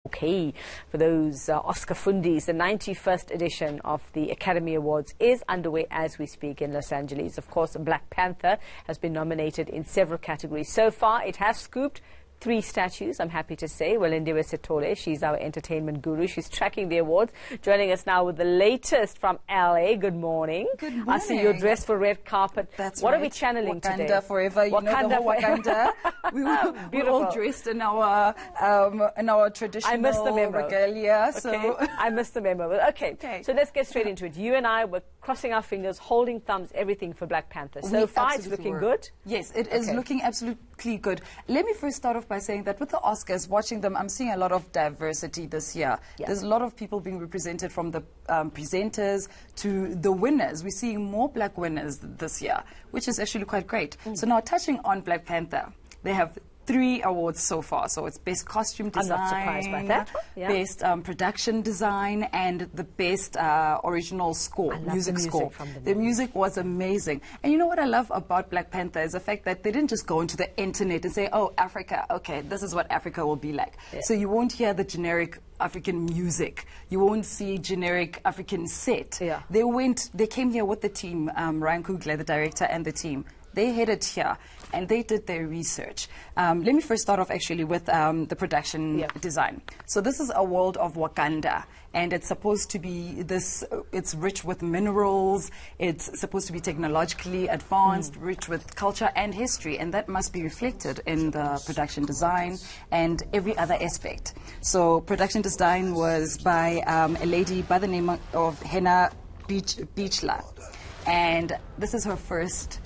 Okay, for those Oscar fundies, the 91st edition of the Academy Awards is underway as we speak in Los Angeles. Of course, Black Panther has been nominated in several categories. So far, it has scooped 3 statues, I'm happy to say. Welindiwe Sithole, she's our entertainment guru. She's tracking the awards. Joining us now with the latest from LA. Good morning. Good morning. I see you're dressed for red carpet. That's what right. are we channeling Wakanda today? Forever. You know the whole Wakanda. We're all dressed in our traditional regalia. Okay. So I missed the memo. Okay. So let's get straight into it. You and I were crossing our fingers, holding thumbs, everything for Black Panther. So far, it's looking good? Yes, it is looking absolutely good. Let me first start off by saying that with the Oscars, watching them, I'm seeing a lot of diversity this year. Yeah. There's a lot of people being represented, from the presenters to the winners. We're seeing more black winners this year, which is actually quite great. So now, touching on Black Panther, they have 3 awards so far. So it's Best Costume Design, I'm not surprised by that. Yeah. Best Production Design, and the Best Original Score, music score. The music was amazing. And you know what I love about Black Panther is the fact that they didn't just go into the internet and say, oh, Africa, okay, this is what Africa will be like. Yeah. So you won't hear the generic African music. You won't see generic African set. Yeah. They came here with the team, Ryan Coogler, the director, and the team. They headed here and they did their research. Let me first start off actually with the production design. So this is a world of Wakanda, and it's supposed to be this, it's rich with minerals, it's supposed to be technologically advanced, rich with culture and history, and that must be reflected in the production design and every other aspect. So production design was by a lady by the name of Hannah Beachler. And this is her first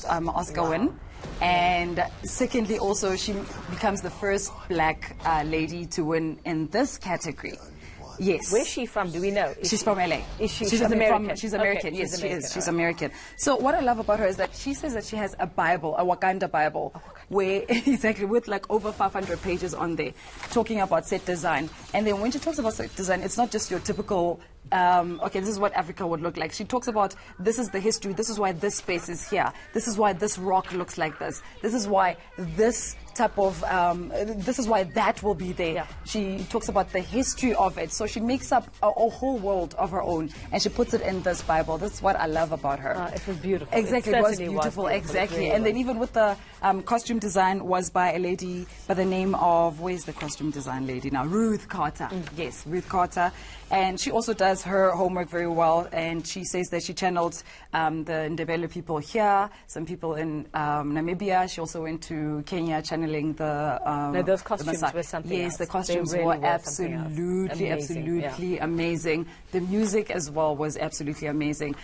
Oscar win. And secondly, also, she becomes the first black lady to win in this category. Yes. Where's she from? Do we know? She's from LA. She's American? She's American. Okay, yes, she is. She's American. So what I love about her is that she says that she has a Bible, a Wakanda Bible, where exactly with like over 500 pages on there, talking about set design. And then when she talks about set design, it's not just your typical, okay, this is what Africa would look like. She talks about, this is the history, this is why this space is here, this is why this rock looks like this is why this type of, this is why that will be there. Yeah. She talks about the history of it. So she makes up a whole world of her own, and she puts it in this Bible. That's what I love about her. It was beautiful. Exactly, it was beautiful. Exactly. And then even with the costume design was by a lady by the name of, where's the costume design lady now? Ruth Carter. Yes, Ruth Carter. And she also does her homework very well, and she says that she channeled the Ndebele people here, some people in Namibia. She also went to Kenya channeling the... no, those costumes were something else. Yes, the costumes really were absolutely amazing. The music as well was absolutely amazing.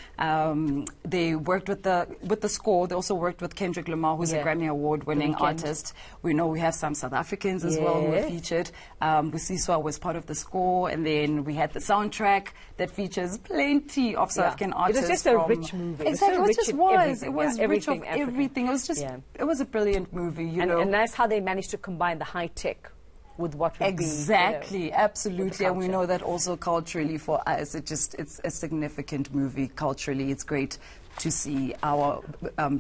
They worked with the score. They also worked with Kendrick Lamar, who's a Grammy Award-winning artist. We know we have some South Africans as well who were featured. Busiswa was part of the score, and then we had the soundtrack that features plenty of South African artists. It was just a rich movie. Exactly, it just was. It was rich of everything. It was just, it was a brilliant movie, you know. And that's how they managed to combine the high tech with what would be, you know, absolutely. And we know that also culturally for us, it's a significant movie culturally. It's great to see our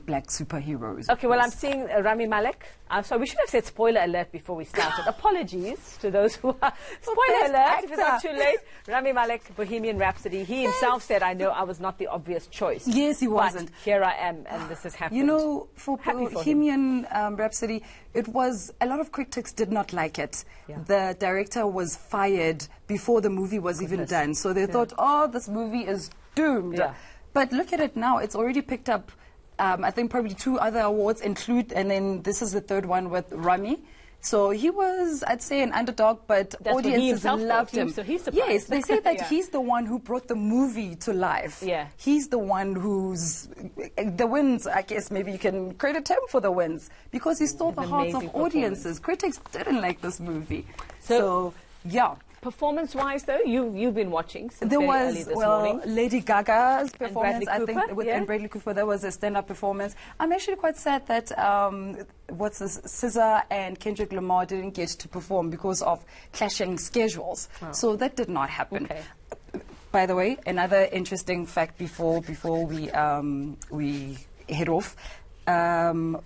black superheroes. Okay, well, I'm seeing Rami Malek. So we should have said spoiler alert before we started. Apologies to those who are... Spoiler alert, if it's not too late. Rami Malek, Bohemian Rhapsody. He himself said, I know I was not the obvious choice. Yes, he wasn't. But here I am, and this has happened. You know, for Bohemian Rhapsody, it was... A lot of critics did not like it. Yeah. The director was fired before the movie was even done. So they thought, oh, this movie is doomed. Yeah. But look at it now. It's already picked up, I think, probably 2 other awards and then this is the 3rd one with Rami. So he was, I'd say, an underdog, but audiences loved him. So he's surprised. Yes, they say that he's the one who brought the movie to life. Yeah. He's the one who's, the wins, I guess maybe you can credit him for the wins, because he stole the hearts of audiences. Critics didn't like this movie. So yeah. Performance-wise, though, you've been watching since very early this morning. Lady Gaga's performance, I think, and Bradley Cooper, there was a stand-up performance. I'm actually quite sad that SZA and Kendrick Lamar didn't get to perform because of clashing schedules. Oh. So that did not happen. Okay. By the way, another interesting fact before we head off.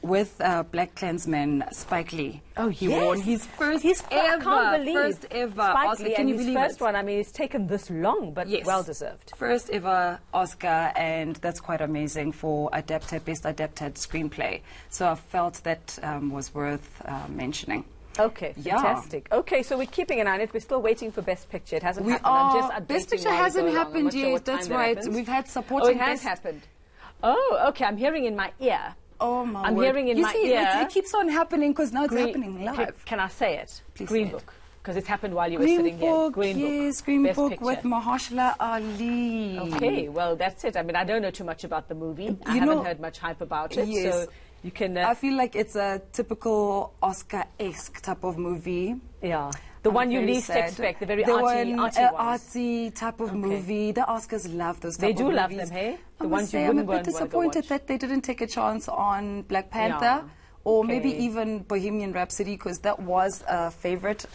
with Black Klansman Spike Lee. Oh, he won his first ever, I can't believe first ever Spike Oscar. Lee, Can and you his believe first it? one? I mean, it's taken this long, but Yes. well deserved. First ever Oscar, and that's quite amazing for best adapted screenplay. So I felt that was worth mentioning. Okay, Yeah. fantastic. Okay, so we're keeping an eye on it. We're still waiting for Best Picture. It hasn't We happened. I'm just are. updating Best Picture while we hasn't go along. I'm happened not sure yet. what time That's that right. happens. We've had supporting. Oh, it has best. happened. Oh, okay. I'm hearing in my ear. Oh my I'm word. hearing in you my see, ear. It keeps on happening because now it's happening Green- live. Can I say it? Please Green say it. Book. Because it's happened while you were Green sitting here. Book, Green Book. yes, Green Best Book Picture. with Mahershala Ali. Okay, well, that's it. I mean, I don't know too much about the movie. I You haven't know- heard much hype about it. Yes. So you can... I feel like it's a typical Oscar-esque type of movie. yeah. The one you very least sad. expect, the very The arty one, ones. artsy type of movie. The Oscars love those They type do of love movies. them, hey? I The must ones you say, wouldn't I'm a bit go and wanna go disappointed watch. that they didn't take a chance on Black Panther Yeah. or maybe Okay. even Bohemian Rhapsody, because that was a favorite.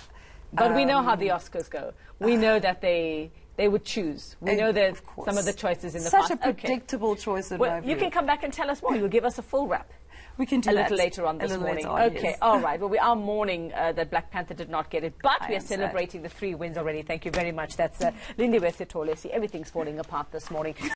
But we know how the Oscars go. We know that they would choose. We know that of course. some of the choices in the Such past. a predictable choice in Well, my you view. can come back and tell us more. You'll give us a full wrap. We can do A that little later on this A little morning. later on, Okay, yes. all right. Well, we are mourning that Black Panther did not get it, but I we are am sad. celebrating the 3 wins already. Thank you very much. That's Lindy Wesitolesi. Everything's falling apart this morning.